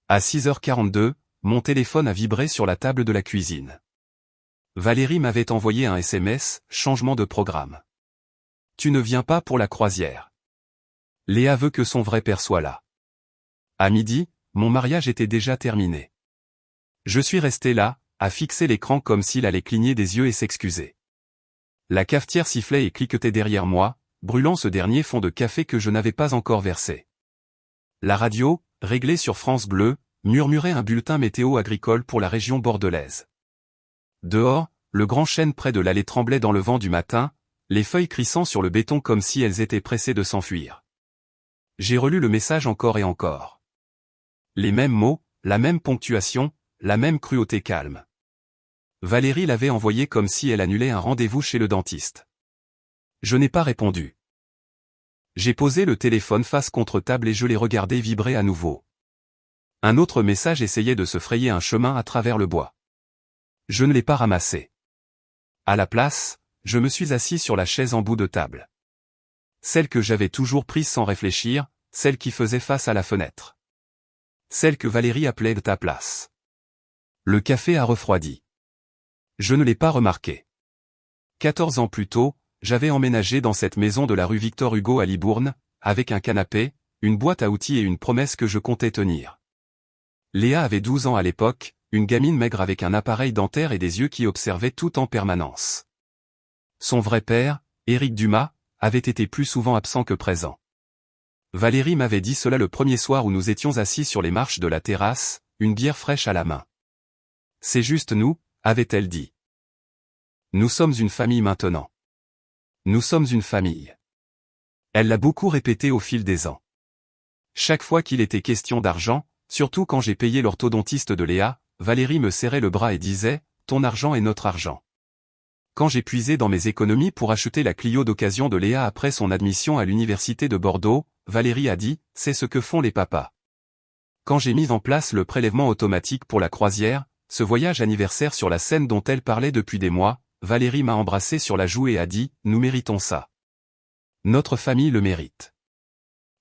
À 6h42, mon téléphone a vibré sur la table de la cuisine. Valérie m'avait envoyé un SMS, changement de programme. Tu ne viens pas pour la croisière. Léa veut que son vrai père soit là. À midi, mon mariage était déjà terminé. Je suis resté là, à fixer l'écran comme s'il allait cligner des yeux et s'excuser. La cafetière sifflait et cliquetait derrière moi, brûlant ce dernier fond de café que je n'avais pas encore versé. La radio, réglée sur France Bleu, murmurait un bulletin météo agricole pour la région bordelaise. Dehors, le grand chêne près de l'allée tremblait dans le vent du matin, les feuilles crissant sur le béton comme si elles étaient pressées de s'enfuir. J'ai relu le message encore et encore. Les mêmes mots, la même ponctuation, la même cruauté calme. Valérie l'avait envoyé comme si elle annulait un rendez-vous chez le dentiste. Je n'ai pas répondu. J'ai posé le téléphone face contre table et je l'ai regardé vibrer à nouveau. Un autre message essayait de se frayer un chemin à travers le bois. Je ne l'ai pas ramassé. À la place, je me suis assis sur la chaise en bout de table. Celle que j'avais toujours prise sans réfléchir, celle qui faisait face à la fenêtre. Celle que Valérie appelait de ta place. Le café a refroidi. Je ne l'ai pas remarqué. 14 ans plus tôt, j'avais emménagé dans cette maison de la rue Victor Hugo à Libourne, avec un canapé, une boîte à outils et une promesse que je comptais tenir. Léa avait 12 ans à l'époque, une gamine maigre avec un appareil dentaire et des yeux qui observaient tout en permanence. Son vrai père, Éric Dumas, avait été plus souvent absent que présent. Valérie m'avait dit cela le premier soir où nous étions assis sur les marches de la terrasse, une bière fraîche à la main. C'est juste nous, avait-elle dit. Nous sommes une famille maintenant. Nous sommes une famille. Elle l'a beaucoup répété au fil des ans. Chaque fois qu'il était question d'argent, surtout quand j'ai payé l'orthodontiste de Léa, Valérie me serrait le bras et disait « Ton argent est notre argent ». Quand j'ai puisé dans mes économies pour acheter la Clio d'occasion de Léa après son admission à l'université de Bordeaux, Valérie a dit « C'est ce que font les papas ». Quand j'ai mis en place le prélèvement automatique pour la croisière, ce voyage anniversaire sur la Seine dont elle parlait depuis des mois, Valérie m'a embrassé sur la joue et a dit « Nous méritons ça. Notre famille le mérite ».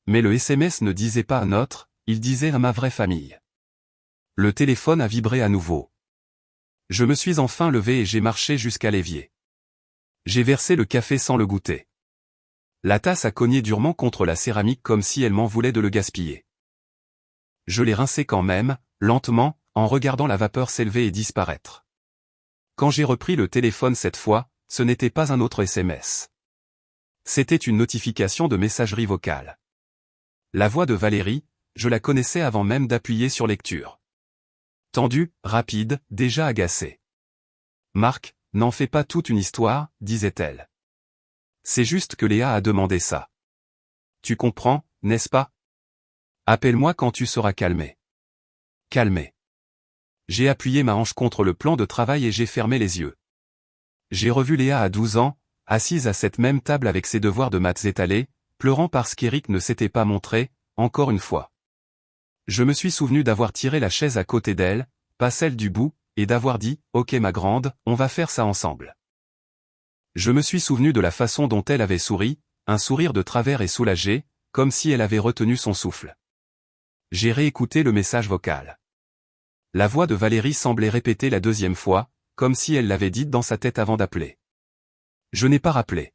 Mais le SMS ne disait pas « notre », il disait « à ma vraie famille ». Le téléphone a vibré à nouveau. Je me suis enfin levé et j'ai marché jusqu'à l'évier. J'ai versé le café sans le goûter. La tasse a cogné durement contre la céramique comme si elle m'en voulait de le gaspiller. Je l'ai rincé quand même, lentement, en regardant la vapeur s'élever et disparaître. Quand j'ai repris le téléphone cette fois, ce n'était pas un autre SMS. C'était une notification de messagerie vocale. La voix de Valérie, je la connaissais avant même d'appuyer sur lecture. Tendue, rapide, déjà agacée. « Marc, n'en fais pas toute une histoire, » disait-elle. C'est juste que Léa a demandé ça. Tu comprends, n'est-ce pas? Appelle-moi quand tu seras calmé. Calmé. J'ai appuyé ma hanche contre le plan de travail et j'ai fermé les yeux. J'ai revu Léa à 12 ans, assise à cette même table avec ses devoirs de maths étalés, pleurant parce qu'Éric ne s'était pas montré, encore une fois. Je me suis souvenu d'avoir tiré la chaise à côté d'elle, pas celle du bout, et d'avoir dit « Ok ma grande, on va faire ça ensemble ». Je me suis souvenu de la façon dont elle avait souri, un sourire de travers et soulagé, comme si elle avait retenu son souffle. J'ai réécouté le message vocal. La voix de Valérie semblait répéter la deuxième fois, comme si elle l'avait dite dans sa tête avant d'appeler. Je n'ai pas rappelé.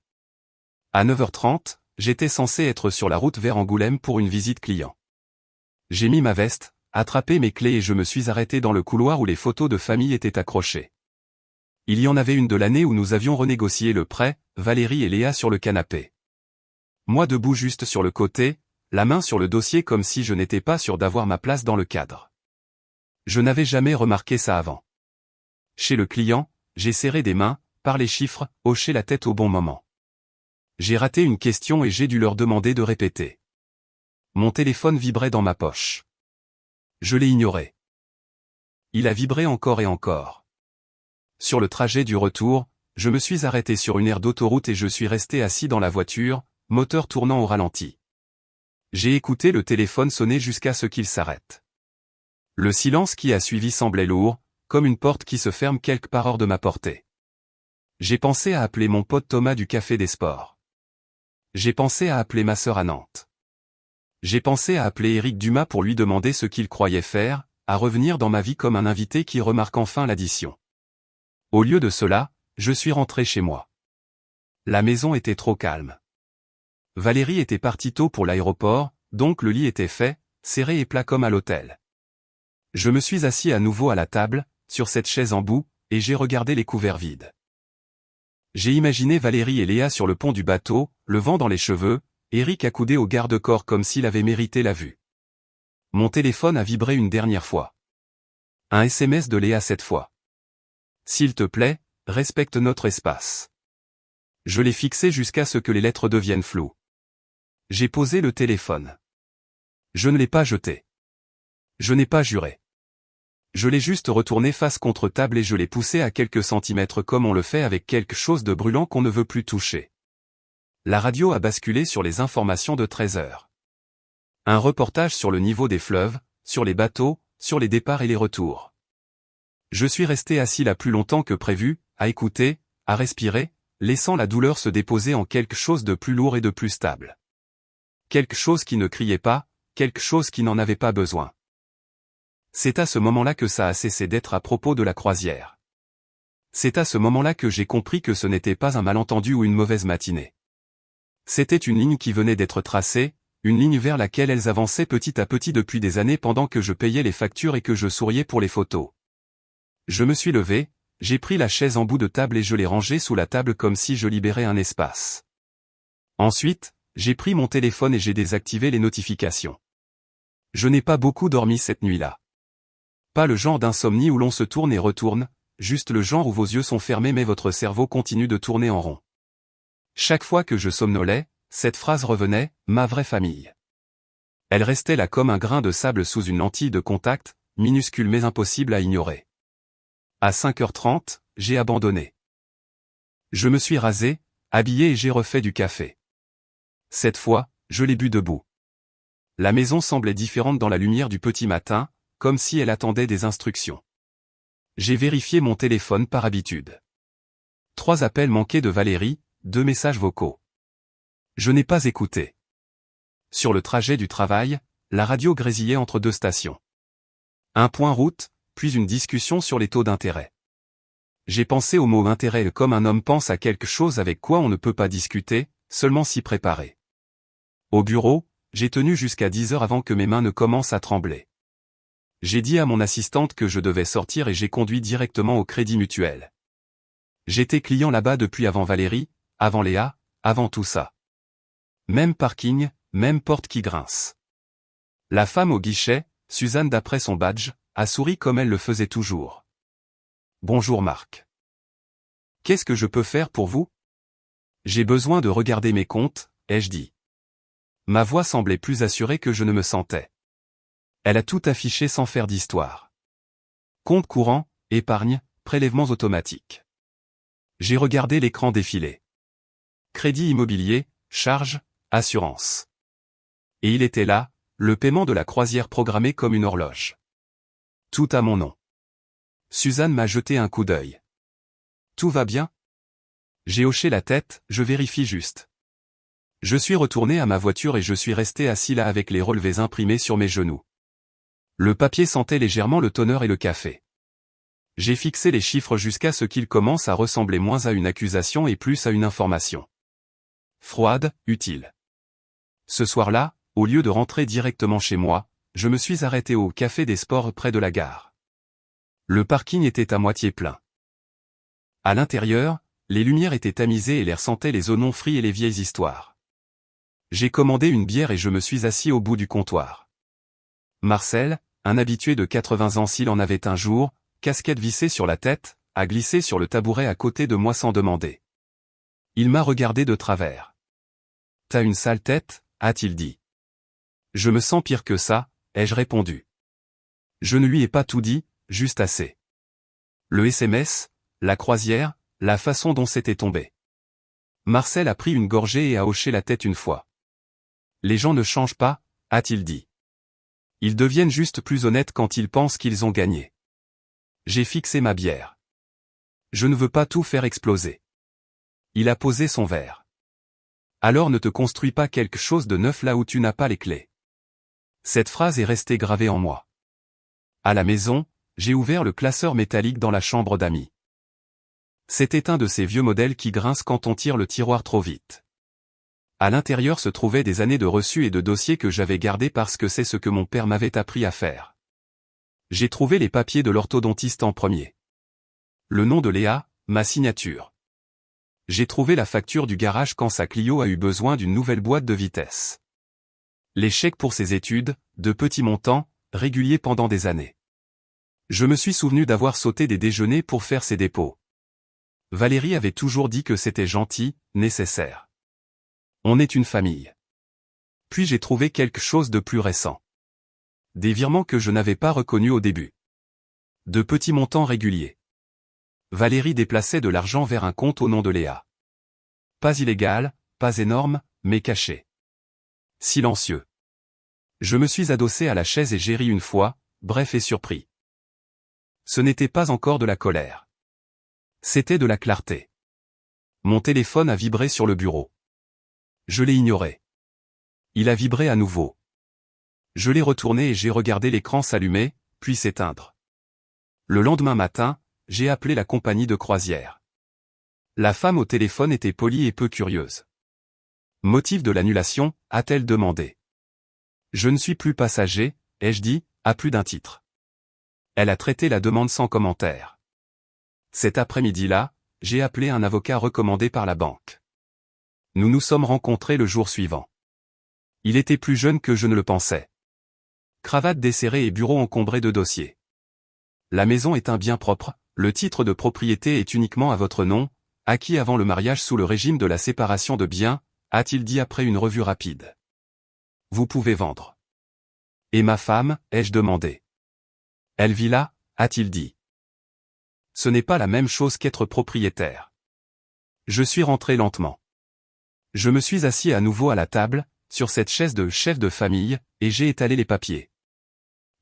À 9h30, j'étais censé être sur la route vers Angoulême pour une visite client. J'ai mis ma veste, attrapé mes clés et je me suis arrêté dans le couloir où les photos de famille étaient accrochées. Il y en avait une de l'année où nous avions renégocié le prêt, Valérie et Léa sur le canapé. Moi debout juste sur le côté, la main sur le dossier comme si je n'étais pas sûr d'avoir ma place dans le cadre. Je n'avais jamais remarqué ça avant. Chez le client, j'ai serré des mains, par les chiffres, hoché la tête au bon moment. J'ai raté une question et j'ai dû leur demander de répéter. Mon téléphone vibrait dans ma poche. Je l'ai ignoré. Il a vibré encore et encore. Sur le trajet du retour, je me suis arrêté sur une aire d'autoroute et je suis resté assis dans la voiture, moteur tournant au ralenti. J'ai écouté le téléphone sonner jusqu'à ce qu'il s'arrête. Le silence qui a suivi semblait lourd, comme une porte qui se ferme quelque part hors de ma portée. J'ai pensé à appeler mon pote Thomas du Café des Sports. J'ai pensé à appeler ma sœur à Nantes. J'ai pensé à appeler Éric Dumas pour lui demander ce qu'il croyait faire, à revenir dans ma vie comme un invité qui remarque enfin l'addition. Au lieu de cela, je suis rentré chez moi. La maison était trop calme. Valérie était partie tôt pour l'aéroport, donc le lit était fait, serré et plat comme à l'hôtel. Je me suis assis à nouveau à la table, sur cette chaise en bout, et j'ai regardé les couverts vides. J'ai imaginé Valérie et Léa sur le pont du bateau, le vent dans les cheveux, Éric accoudé au garde-corps comme s'il avait mérité la vue. Mon téléphone a vibré une dernière fois. Un SMS de Léa cette fois. S'il te plaît, respecte notre espace. Je l'ai fixé jusqu'à ce que les lettres deviennent floues. J'ai posé le téléphone. Je ne l'ai pas jeté. Je n'ai pas juré. Je l'ai juste retourné face contre table et je l'ai poussé à quelques centimètres comme on le fait avec quelque chose de brûlant qu'on ne veut plus toucher. La radio a basculé sur les informations de 13 heures. Un reportage sur le niveau des fleuves, sur les bateaux, sur les départs et les retours. Je suis resté assis là plus longtemps que prévu, à écouter, à respirer, laissant la douleur se déposer en quelque chose de plus lourd et de plus stable. Quelque chose qui ne criait pas, quelque chose qui n'en avait pas besoin. C'est à ce moment-là que ça a cessé d'être à propos de la croisière. C'est à ce moment-là que j'ai compris que ce n'était pas un malentendu ou une mauvaise matinée. C'était une ligne qui venait d'être tracée, une ligne vers laquelle elles avançaient petit à petit depuis des années pendant que je payais les factures et que je souriais pour les photos. Je me suis levé, j'ai pris la chaise en bout de table et je l'ai rangée sous la table comme si je libérais un espace. Ensuite, j'ai pris mon téléphone et j'ai désactivé les notifications. Je n'ai pas beaucoup dormi cette nuit-là. Pas le genre d'insomnie où l'on se tourne et retourne, juste le genre où vos yeux sont fermés mais votre cerveau continue de tourner en rond. Chaque fois que je somnolais, cette phrase revenait, ma vraie famille. Elle restait là comme un grain de sable sous une lentille de contact, minuscule mais impossible à ignorer. À 5h30, j'ai abandonné. Je me suis rasé, habillé et j'ai refait du café. Cette fois, je l'ai bu debout. La maison semblait différente dans la lumière du petit matin, comme si elle attendait des instructions. J'ai vérifié mon téléphone par habitude. 3 appels manqués de Valérie, 2 messages vocaux. Je n'ai pas écouté. Sur le trajet du travail, la radio grésillait entre 2 stations. Un point route, puis une discussion sur les taux d'intérêt. J'ai pensé au mot intérêt comme un homme pense à quelque chose avec quoi on ne peut pas discuter, seulement s'y préparer. Au bureau, j'ai tenu jusqu'à 10 heures avant que mes mains ne commencent à trembler. J'ai dit à mon assistante que je devais sortir et j'ai conduit directement au Crédit Mutuel. J'étais client là-bas depuis avant Valérie, avant Léa, avant tout ça. Même parking, même porte qui grince. La femme au guichet, Suzanne d'après son badge, a souri comme elle le faisait toujours. Bonjour Marc. Qu'est-ce que je peux faire pour vous? J'ai besoin de regarder mes comptes, ai-je dit. Ma voix semblait plus assurée que je ne me sentais. Elle a tout affiché sans faire d'histoire. Compte courant, épargne, prélèvements automatiques. J'ai regardé l'écran défiler. Crédit immobilier, charges, assurance. Et il était là, le paiement de la croisière programmé comme une horloge. Tout à mon nom. Suzanne m'a jeté un coup d'œil. Tout va bien? J'ai hoché la tête, je vérifie juste. Je suis retourné à ma voiture et je suis resté assis là avec les relevés imprimés sur mes genoux. Le papier sentait légèrement le toner et le café. J'ai fixé les chiffres jusqu'à ce qu'ils commencent à ressembler moins à une accusation et plus à une information. Froide, utile. Ce soir-là, au lieu de rentrer directement chez moi, je me suis arrêté au Café des Sports près de la gare. Le parking était à moitié plein. À l'intérieur, les lumières étaient tamisées et l'air sentait les oignons frits et les vieilles histoires. J'ai commandé une bière et je me suis assis au bout du comptoir. Marcel, un habitué de 80 ans s'il en avait un jour, casquette vissée sur la tête, a glissé sur le tabouret à côté de moi sans demander. Il m'a regardé de travers. « T'as une sale tête ?» a-t-il dit. « Je me sens pire que ça », ai-je répondu. Je ne lui ai pas tout dit, juste assez. Le SMS, la croisière, la façon dont c'était tombé. Marcel a pris une gorgée et a hoché la tête une fois. « Les gens ne changent pas », a-t-il dit. Ils deviennent juste plus honnêtes quand ils pensent qu'ils ont gagné. J'ai fixé ma bière. Je ne veux pas tout faire exploser. Il a posé son verre. Alors ne te construis pas quelque chose de neuf là où tu n'as pas les clés. Cette phrase est restée gravée en moi. À la maison, j'ai ouvert le classeur métallique dans la chambre d'amis. C'était un de ces vieux modèles qui grincent quand on tire le tiroir trop vite. À l'intérieur se trouvaient des années de reçus et de dossiers que j'avais gardés parce que c'est ce que mon père m'avait appris à faire. J'ai trouvé les papiers de l'orthodontiste en premier. Le nom de Léa, ma signature. J'ai trouvé la facture du garage quand sa Clio a eu besoin d'une nouvelle boîte de vitesse. Les chèques pour ses études, de petits montants, réguliers pendant des années. Je me suis souvenu d'avoir sauté des déjeuners pour faire ses dépôts. Valérie avait toujours dit que c'était gentil, nécessaire. On est une famille. Puis j'ai trouvé quelque chose de plus récent. Des virements que je n'avais pas reconnus au début. De petits montants réguliers. Valérie déplaçait de l'argent vers un compte au nom de Léa. Pas illégal, pas énorme, mais caché. Silencieux. Je me suis adossé à la chaise et j'ai ri une fois, bref et surpris. Ce n'était pas encore de la colère. C'était de la clarté. Mon téléphone a vibré sur le bureau. Je l'ai ignoré. Il a vibré à nouveau. Je l'ai retourné et j'ai regardé l'écran s'allumer, puis s'éteindre. Le lendemain matin, j'ai appelé la compagnie de croisière. La femme au téléphone était polie et peu curieuse. Motif de l'annulation, a-t-elle demandé. Je ne suis plus passager, ai-je dit, à plus d'un titre. Elle a traité la demande sans commentaire. Cet après-midi-là, j'ai appelé un avocat recommandé par la banque. Nous nous sommes rencontrés le jour suivant. Il était plus jeune que je ne le pensais. Cravate desserrée et bureau encombré de dossiers. La maison est un bien propre, le titre de propriété est uniquement à votre nom, acquis avant le mariage sous le régime de la séparation de biens, a-t-il dit après une revue rapide. Vous pouvez vendre. Et ma femme, ai-je demandé. Elle vit là, a-t-il dit. Ce n'est pas la même chose qu'être propriétaire. Je suis rentré lentement. Je me suis assis à nouveau à la table, sur cette chaise de chef de famille, et j'ai étalé les papiers.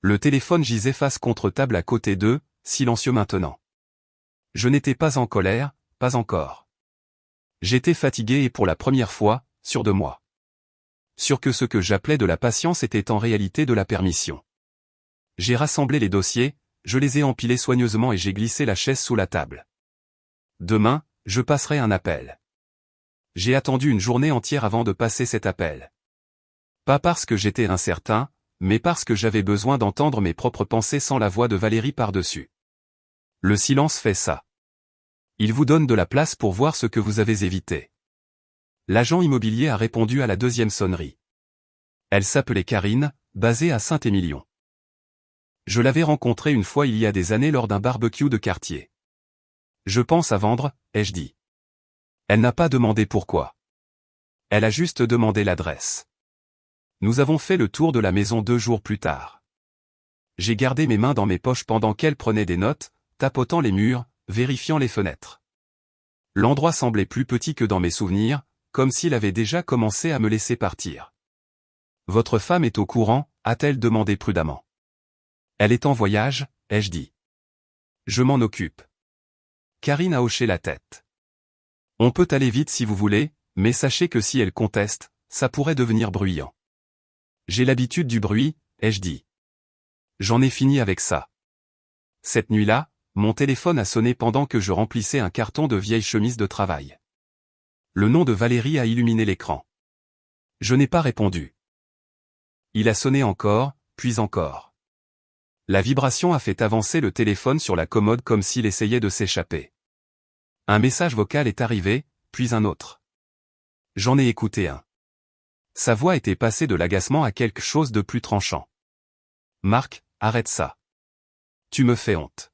Le téléphone gisait face contre table à côté d'eux, silencieux maintenant. Je n'étais pas en colère, pas encore. J'étais fatigué et pour la première fois, sûr de moi. Sûr que ce que j'appelais de la patience était en réalité de la permission. J'ai rassemblé les dossiers, je les ai empilés soigneusement et j'ai glissé la chaise sous la table. Demain, je passerai un appel. J'ai attendu une journée entière avant de passer cet appel. Pas parce que j'étais incertain, mais parce que j'avais besoin d'entendre mes propres pensées sans la voix de Valérie par-dessus. Le silence fait ça. Il vous donne de la place pour voir ce que vous avez évité. L'agent immobilier a répondu à la deuxième sonnerie. Elle s'appelait Karine, basée à Saint-Émilion. Je l'avais rencontrée une fois il y a des années lors d'un barbecue de quartier. Je pense à vendre, ai-je dit. Elle n'a pas demandé pourquoi. Elle a juste demandé l'adresse. Nous avons fait le tour de la maison 2 jours plus tard. J'ai gardé mes mains dans mes poches pendant qu'elle prenait des notes, tapotant les murs, vérifiant les fenêtres. L'endroit semblait plus petit que dans mes souvenirs, comme s'il avait déjà commencé à me laisser partir. Votre femme est au courant, a-t-elle demandé prudemment. Elle est en voyage, ai-je dit. Je m'en occupe. Karine a hoché la tête. On peut aller vite si vous voulez, mais sachez que si elle conteste, ça pourrait devenir bruyant. J'ai l'habitude du bruit, ai-je dit. J'en ai fini avec ça. Cette nuit-là, mon téléphone a sonné pendant que je remplissais un carton de vieilles chemises de travail. Le nom de Valérie a illuminé l'écran. Je n'ai pas répondu. Il a sonné encore, puis encore. La vibration a fait avancer le téléphone sur la commode comme s'il essayait de s'échapper. Un message vocal est arrivé, puis un autre. J'en ai écouté un. Sa voix était passée de l'agacement à quelque chose de plus tranchant. Marc, arrête ça. Tu me fais honte.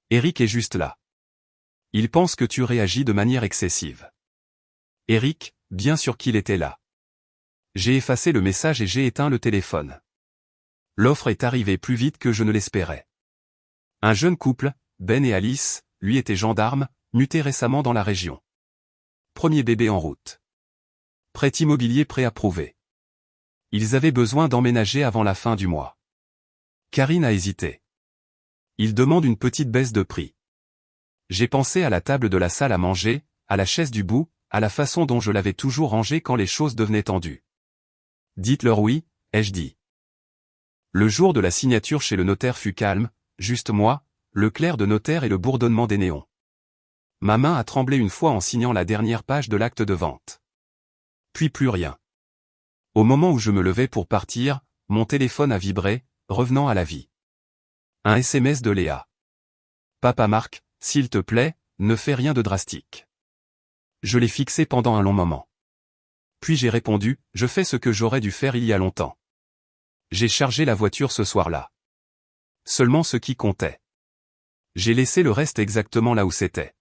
Eric est juste là. Il pense que tu réagis de manière excessive. Eric, bien sûr qu'il était là. J'ai effacé le message et j'ai éteint le téléphone. L'offre est arrivée plus vite que je ne l'espérais. Un jeune couple, Ben et Alice, lui était gendarme, muté récemment dans la région. Premier bébé en route. Prêt immobilier préapprouvé. Ils avaient besoin d'emménager avant la fin du mois. Karine a hésité. Il demande une petite baisse de prix. J'ai pensé à la table de la salle à manger, à la chaise du bout, à la façon dont je l'avais toujours rangée quand les choses devenaient tendues. Dites-leur oui, ai-je dit. Le jour de la signature chez le notaire fut calme, juste moi, le clerc de notaire et le bourdonnement des néons. Ma main a tremblé une fois en signant la dernière page de l'acte de vente. Puis plus rien. Au moment où je me levais pour partir, mon téléphone a vibré, revenant à la vie. Un SMS de Léa. Papa Marc, s'il te plaît, ne fais rien de drastique. Je l'ai fixé pendant un long moment. Puis j'ai répondu, je fais ce que j'aurais dû faire il y a longtemps. J'ai chargé la voiture ce soir-là. Seulement ce qui comptait. J'ai laissé le reste exactement là où c'était.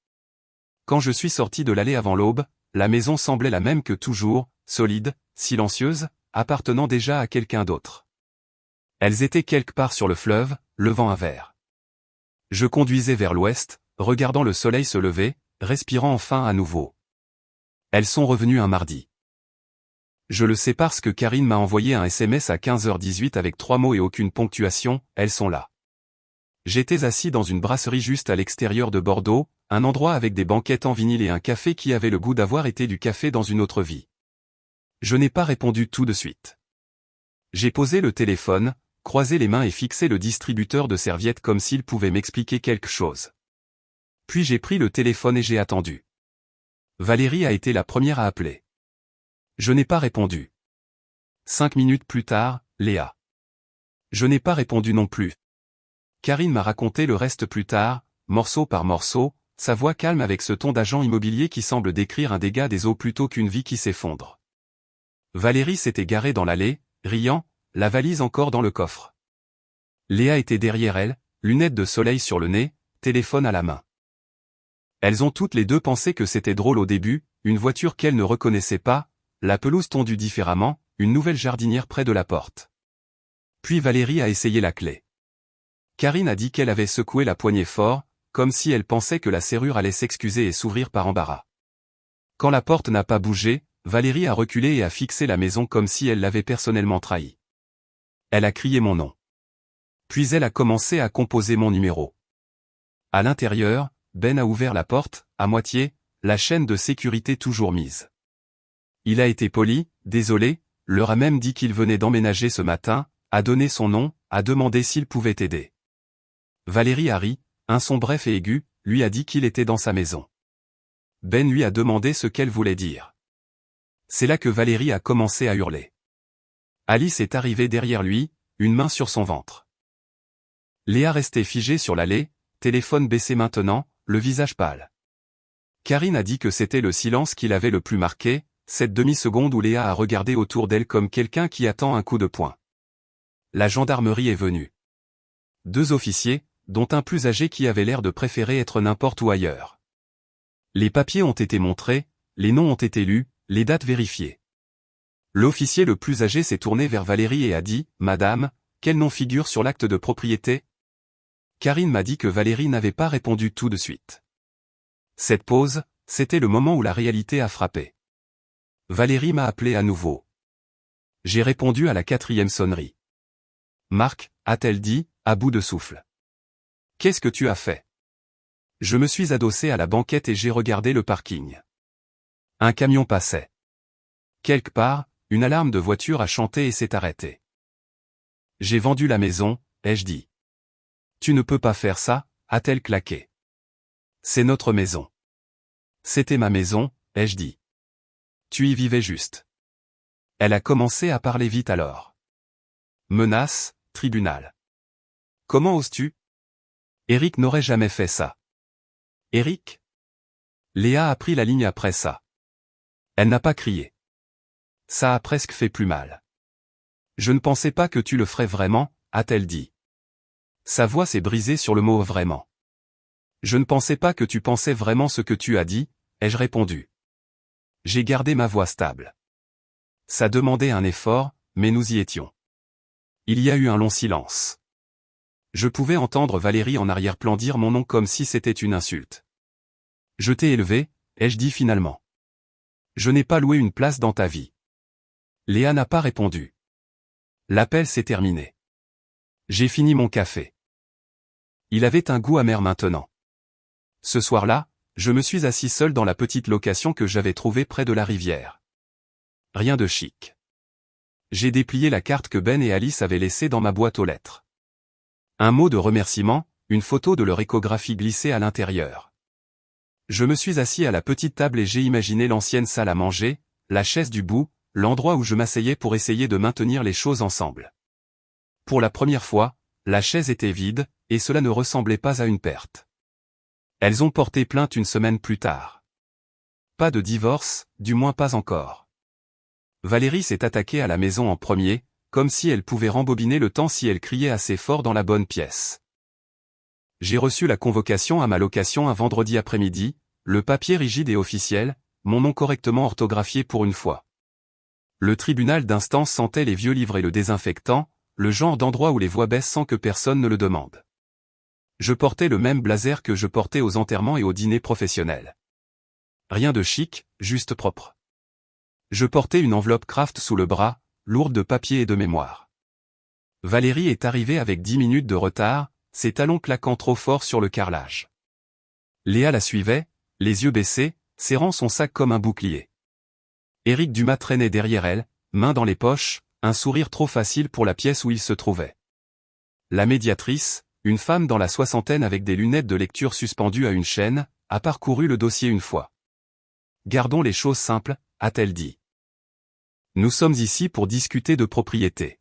Quand je suis sorti de l'allée avant l'aube, la maison semblait la même que toujours, solide, silencieuse, appartenant déjà à quelqu'un d'autre. Elles étaient quelque part sur le fleuve, levant un verre. Je conduisais vers l'ouest, regardant le soleil se lever, respirant enfin à nouveau. Elles sont revenues un mardi. Je le sais parce que Karine m'a envoyé un SMS à 15h18 avec 3 mots et aucune ponctuation, elles sont là. J'étais assis dans une brasserie juste à l'extérieur de Bordeaux, un endroit avec des banquettes en vinyle et un café qui avait le goût d'avoir été du café dans une autre vie. Je n'ai pas répondu tout de suite. J'ai posé le téléphone, croisé les mains et fixé le distributeur de serviettes comme s'il pouvait m'expliquer quelque chose. Puis j'ai pris le téléphone et j'ai attendu. Valérie a été la première à appeler. Je n'ai pas répondu. 5 minutes plus tard, Léa. Je n'ai pas répondu non plus. Karine m'a raconté le reste plus tard, morceau par morceau, sa voix calme avec ce ton d'agent immobilier qui semble décrire un dégât des eaux plutôt qu'une vie qui s'effondre. Valérie s'était garée dans l'allée, riant, la valise encore dans le coffre. Léa était derrière elle, lunettes de soleil sur le nez, téléphone à la main. Elles ont toutes les deux pensé que c'était drôle au début, une voiture qu'elles ne reconnaissaient pas, la pelouse tondue différemment, une nouvelle jardinière près de la porte. Puis Valérie a essayé la clé. Karine a dit qu'elle avait secoué la poignée fort, comme si elle pensait que la serrure allait s'excuser et s'ouvrir par embarras. Quand la porte n'a pas bougé, Valérie a reculé et a fixé la maison comme si elle l'avait personnellement trahi. Elle a crié mon nom. Puis elle a commencé à composer mon numéro. À l'intérieur, Ben a ouvert la porte, à moitié, la chaîne de sécurité toujours mise. Il a été poli, désolé, leur a même dit qu'il venait d'emménager ce matin, a donné son nom, a demandé s'il pouvait aider. Valérie a ri, un son bref et aigu, lui a dit qu'il était dans sa maison. Ben lui a demandé ce qu'elle voulait dire. C'est là que Valérie a commencé à hurler. Alice est arrivée derrière lui, une main sur son ventre. Léa restait figée sur l'allée, téléphone baissé maintenant, le visage pâle. Karine a dit que c'était le silence qui l'avait le plus marqué, cette demi-seconde où Léa a regardé autour d'elle comme quelqu'un qui attend un coup de poing. La gendarmerie est venue. 2 officiers, dont un plus âgé qui avait l'air de préférer être n'importe où ailleurs. Les papiers ont été montrés, les noms ont été lus, les dates vérifiées. L'officier le plus âgé s'est tourné vers Valérie et a dit « Madame, quel nom figure sur l'acte de propriété ?» Karine m'a dit que Valérie n'avait pas répondu tout de suite. Cette pause, c'était le moment où la réalité a frappé. Valérie m'a appelé à nouveau. J'ai répondu à la 4e sonnerie. Marc, a-t-elle dit, à bout de souffle. Qu'est-ce que tu as fait? Je me suis adossé à la banquette et j'ai regardé le parking. Un camion passait. Quelque part, une alarme de voiture a chanté et s'est arrêtée. J'ai vendu la maison, ai-je dit. Tu ne peux pas faire ça, a-t-elle claqué. C'est notre maison. C'était ma maison, ai-je dit. Tu y vivais juste. Elle a commencé à parler vite alors. Menace, tribunal. Comment oses-tu? Eric n'aurait jamais fait ça. Eric? Léa a pris la ligne après ça. Elle n'a pas crié. Ça a presque fait plus mal. Je ne pensais pas que tu le ferais vraiment, a-t-elle dit. Sa voix s'est brisée sur le mot vraiment. Je ne pensais pas que tu pensais vraiment ce que tu as dit, ai-je répondu. J'ai gardé ma voix stable. Ça demandait un effort, mais nous y étions. Il y a eu un long silence. Je pouvais entendre Valérie en arrière-plan dire mon nom comme si c'était une insulte. Je t'ai élevé, ai-je dit finalement. Je n'ai pas loué une place dans ta vie. Léa n'a pas répondu. L'appel s'est terminé. J'ai fini mon café. Il avait un goût amer maintenant. Ce soir-là, je me suis assis seul dans la petite location que j'avais trouvée près de la rivière. Rien de chic. J'ai déplié la carte que Ben et Alice avaient laissée dans ma boîte aux lettres. Un mot de remerciement, une photo de leur échographie glissée à l'intérieur. Je me suis assis à la petite table et j'ai imaginé l'ancienne salle à manger, la chaise du bout, l'endroit où je m'asseyais pour essayer de maintenir les choses ensemble. Pour la première fois, la chaise était vide, et cela ne ressemblait pas à une perte. Elles ont porté plainte une semaine plus tard. Pas de divorce, du moins pas encore. Valérie s'est attaquée à la maison en premier, comme si elle pouvait rembobiner le temps si elle criait assez fort dans la bonne pièce. J'ai reçu la convocation à ma location un vendredi après-midi, le papier rigide et officiel, mon nom correctement orthographié pour une fois. Le tribunal d'instance sentait les vieux livres et le désinfectant, le genre d'endroit où les voix baissent sans que personne ne le demande. Je portais le même blazer que je portais aux enterrements et aux dîners professionnels. Rien de chic, juste propre. Je portais une enveloppe Kraft sous le bras, lourde de papier et de mémoire. Valérie est arrivée avec 10 minutes de retard, ses talons claquant trop fort sur le carrelage. Léa la suivait, les yeux baissés, serrant son sac comme un bouclier. Éric Dumas traînait derrière elle, main dans les poches, un sourire trop facile pour la pièce où il se trouvait. La médiatrice, une femme dans la soixantaine avec des lunettes de lecture suspendues à une chaîne, a parcouru le dossier une fois. « Gardons les choses simples », a-t-elle dit. « Nous sommes ici pour discuter de propriété. »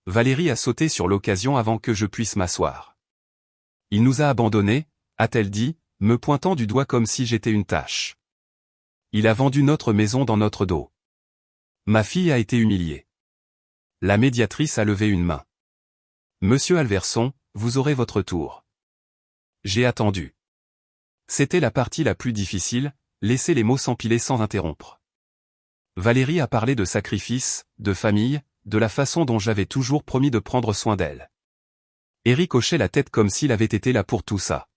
Valérie a sauté sur l'occasion avant que je puisse m'asseoir. « Il nous a abandonnés », a-t-elle dit, me pointant du doigt comme si j'étais une tâche. « Il a vendu notre maison dans notre dos. Ma fille a été humiliée. » La médiatrice a levé une main. « Monsieur Alverson, vous aurez votre tour. » J'ai attendu. C'était la partie la plus difficile, laisser les mots s'empiler sans interrompre. Valérie a parlé de sacrifice, de famille, de la façon dont j'avais toujours promis de prendre soin d'elle. Éric hochait la tête comme s'il avait été là pour tout ça.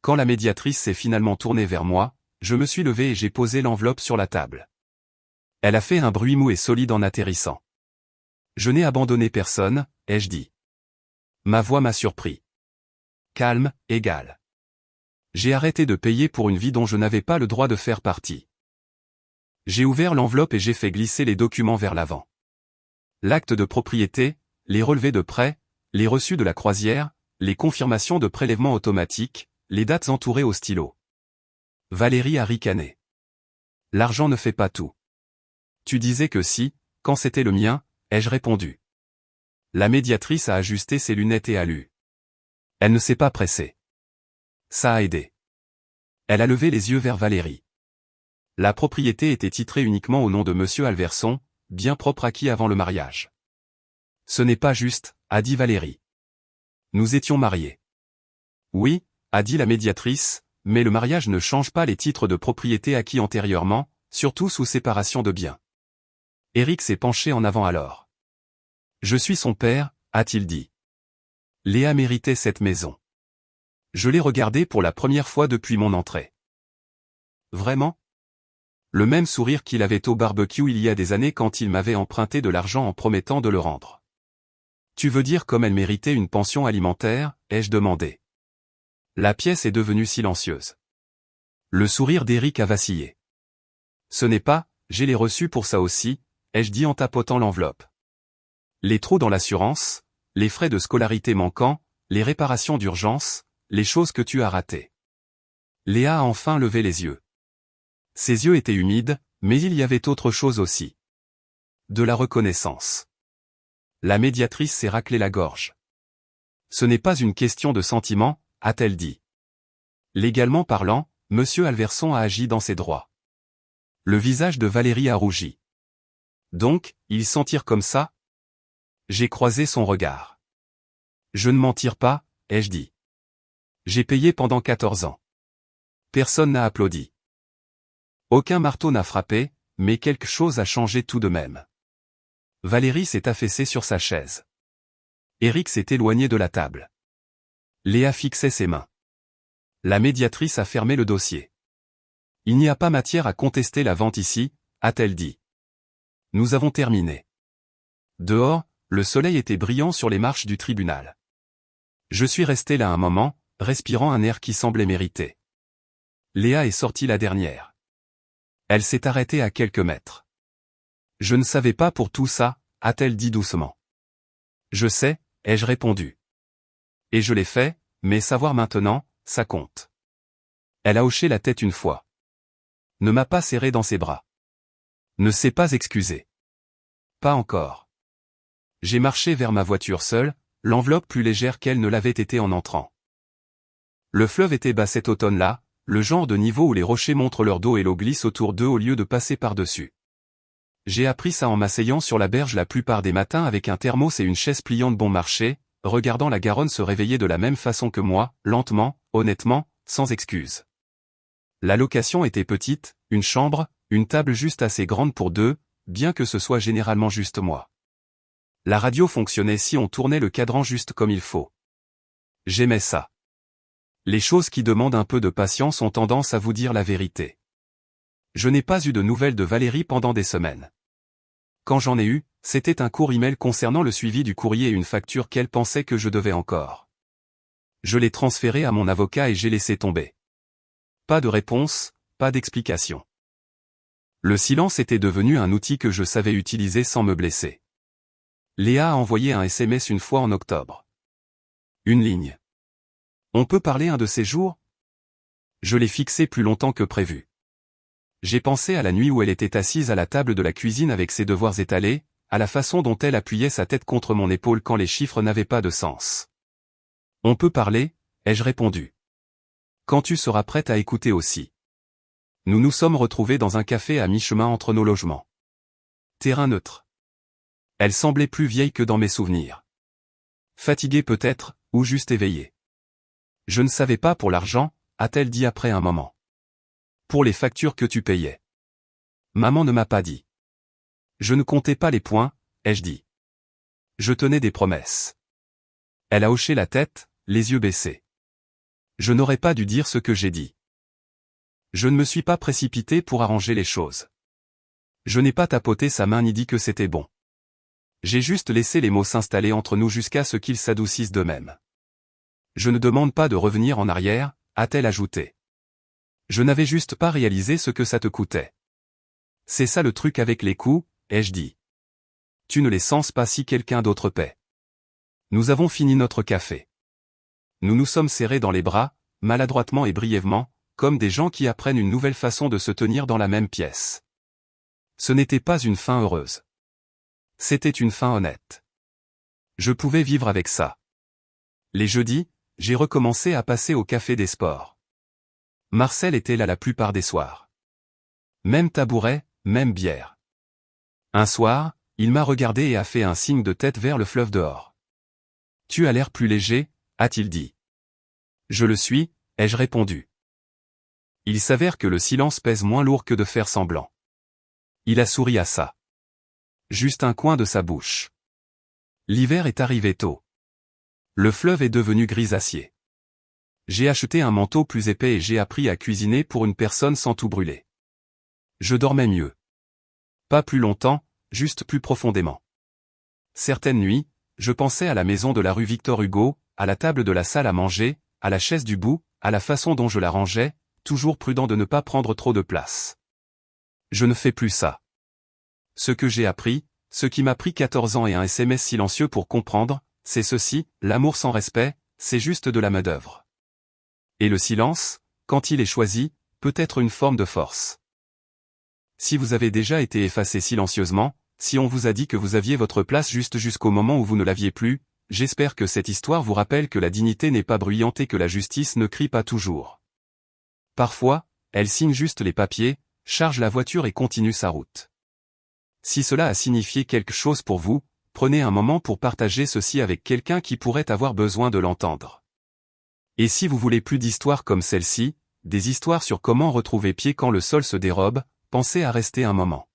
Quand la médiatrice s'est finalement tournée vers moi, je me suis levé et j'ai posé l'enveloppe sur la table. Elle a fait un bruit mou et solide en atterrissant. « Je n'ai abandonné personne », ai-je dit. Ma voix m'a surpris. Calme, égal. J'ai arrêté de payer pour une vie dont je n'avais pas le droit de faire partie. J'ai ouvert l'enveloppe et j'ai fait glisser les documents vers l'avant. L'acte de propriété, les relevés de prêt, les reçus de la croisière, les confirmations de prélèvement automatique, les dates entourées au stylo. Valérie a ricané. L'argent ne fait pas tout. Tu disais que si, quand c'était le mien, ai-je répondu. La médiatrice a ajusté ses lunettes et a lu. Elle ne s'est pas pressée. Ça a aidé. Elle a levé les yeux vers Valérie. La propriété était titrée uniquement au nom de Monsieur Alverson, bien propre acquis avant le mariage. Ce n'est pas juste, a dit Valérie. Nous étions mariés. Oui, a dit la médiatrice, mais le mariage ne change pas les titres de propriété acquis antérieurement, surtout sous séparation de biens. Éric s'est penché en avant alors. Je suis son père, a-t-il dit. Léa méritait cette maison. Je l'ai regardé pour la première fois depuis mon entrée. Vraiment? Le même sourire qu'il avait au barbecue il y a des années quand il m'avait emprunté de l'argent en promettant de le rendre. Tu veux dire comme elle méritait une pension alimentaire, ai-je demandé. La pièce est devenue silencieuse. Le sourire d'Éric a vacillé. Ce n'est pas, j'ai les reçus pour ça aussi, ai-je dit en tapotant l'enveloppe. Les trous dans l'assurance, les frais de scolarité manquants, les réparations d'urgence, les choses que tu as ratées. Léa a enfin levé les yeux. Ses yeux étaient humides, mais il y avait autre chose aussi. De la reconnaissance. La médiatrice s'est raclé la gorge. Ce n'est pas une question de sentiment, a-t-elle dit. Légalement parlant, Monsieur Alverson a agi dans ses droits. Le visage de Valérie a rougi. Donc, ils s'en tirent comme ça? J'ai croisé son regard. Je ne m'en tire pas, ai-je dit. J'ai payé pendant 14 ans. Personne n'a applaudi. Aucun marteau n'a frappé, mais quelque chose a changé tout de même. Valérie s'est affaissée sur sa chaise. Éric s'est éloigné de la table. Léa fixait ses mains. La médiatrice a fermé le dossier. Il n'y a pas matière à contester la vente ici, a-t-elle dit. Nous avons terminé. Dehors, le soleil était brillant sur les marches du tribunal. Je suis resté là un moment, respirant un air qui semblait mérité. Léa est sortie la dernière. Elle s'est arrêtée à quelques mètres. Je ne savais pas pour tout ça, a-t-elle dit doucement. Je sais, ai-je répondu. Et je l'ai fait, mais savoir maintenant, ça compte. Elle a hoché la tête une fois. Ne m'a pas serré dans ses bras. Ne s'est pas excusé. Pas encore. J'ai marché vers ma voiture seule, l'enveloppe plus légère qu'elle ne l'avait été en entrant. Le fleuve était bas cet automne-là, le genre de niveau où les rochers montrent leur dos et l'eau glisse autour d'eux au lieu de passer par-dessus. J'ai appris ça en m'asseyant sur la berge la plupart des matins avec un thermos et une chaise pliante bon marché, regardant la Garonne se réveiller de la même façon que moi, lentement, honnêtement, sans excuse. La location était petite, une chambre, une table juste assez grande pour deux, bien que ce soit généralement juste moi. La radio fonctionnait si on tournait le cadran juste comme il faut. J'aimais ça. Les choses qui demandent un peu de patience ont tendance à vous dire la vérité. Je n'ai pas eu de nouvelles de Valérie pendant des semaines. Quand j'en ai eu, c'était un court email concernant le suivi du courrier et une facture qu'elle pensait que je devais encore. Je l'ai transféré à mon avocat et j'ai laissé tomber. Pas de réponse, pas d'explication. Le silence était devenu un outil que je savais utiliser sans me blesser. Léa a envoyé un SMS une fois en octobre. Une ligne. On peut parler un de ces jours? Je l'ai fixé plus longtemps que prévu. J'ai pensé à la nuit où elle était assise à la table de la cuisine avec ses devoirs étalés, à la façon dont elle appuyait sa tête contre mon épaule quand les chiffres n'avaient pas de sens. On peut parler, ai-je répondu. Quand tu seras prête à écouter aussi. Nous nous sommes retrouvés dans un café à mi-chemin entre nos logements. Terrain neutre. Elle semblait plus vieille que dans mes souvenirs. Fatiguée peut-être, ou juste éveillée. Je ne savais pas pour l'argent, a-t-elle dit après un moment. Pour les factures que tu payais. Maman ne m'a pas dit. Je ne comptais pas les points, ai-je dit. Je tenais des promesses. Elle a hoché la tête, les yeux baissés. Je n'aurais pas dû dire ce que j'ai dit. Je ne me suis pas précipité pour arranger les choses. Je n'ai pas tapoté sa main ni dit que c'était bon. J'ai juste laissé les mots s'installer entre nous jusqu'à ce qu'ils s'adoucissent d'eux-mêmes. Je ne demande pas de revenir en arrière, a-t-elle ajouté. Je n'avais juste pas réalisé ce que ça te coûtait. C'est ça le truc avec les coups, ai-je dit. Tu ne les sens pas si quelqu'un d'autre paie. Nous avons fini notre café. Nous nous sommes serrés dans les bras, maladroitement et brièvement, comme des gens qui apprennent une nouvelle façon de se tenir dans la même pièce. Ce n'était pas une fin heureuse. C'était une fin honnête. Je pouvais vivre avec ça. Les jeudis, j'ai recommencé à passer au café des sports. Marcel était là la plupart des soirs. Même tabouret, même bière. Un soir, il m'a regardé et a fait un signe de tête vers le fleuve dehors. Tu as l'air plus léger, a-t-il dit. Je le suis, ai-je répondu. Il s'avère que le silence pèse moins lourd que de faire semblant. Il a souri à ça. Juste un coin de sa bouche. L'hiver est arrivé tôt. Le fleuve est devenu grisacier. J'ai acheté un manteau plus épais et j'ai appris à cuisiner pour une personne sans tout brûler. Je dormais mieux. Pas plus longtemps, juste plus profondément. Certaines nuits, je pensais à la maison de la rue Victor Hugo, à la table de la salle à manger, à la chaise du bout, à la façon dont je la rangeais, toujours prudent de ne pas prendre trop de place. Je ne fais plus ça. Ce que j'ai appris, ce qui m'a pris 14 ans et un SMS silencieux pour comprendre, c'est ceci, l'amour sans respect, c'est juste de la main-d'œuvre. Et le silence, quand il est choisi, peut être une forme de force. Si vous avez déjà été effacé silencieusement, si on vous a dit que vous aviez votre place juste jusqu'au moment où vous ne l'aviez plus, j'espère que cette histoire vous rappelle que la dignité n'est pas bruyante et que la justice ne crie pas toujours. Parfois, elle signe juste les papiers, charge la voiture et continue sa route. Si cela a signifié quelque chose pour vous, prenez un moment pour partager ceci avec quelqu'un qui pourrait avoir besoin de l'entendre. Et si vous voulez plus d'histoires comme celle-ci, des histoires sur comment retrouver pied quand le sol se dérobe, pensez à rester un moment.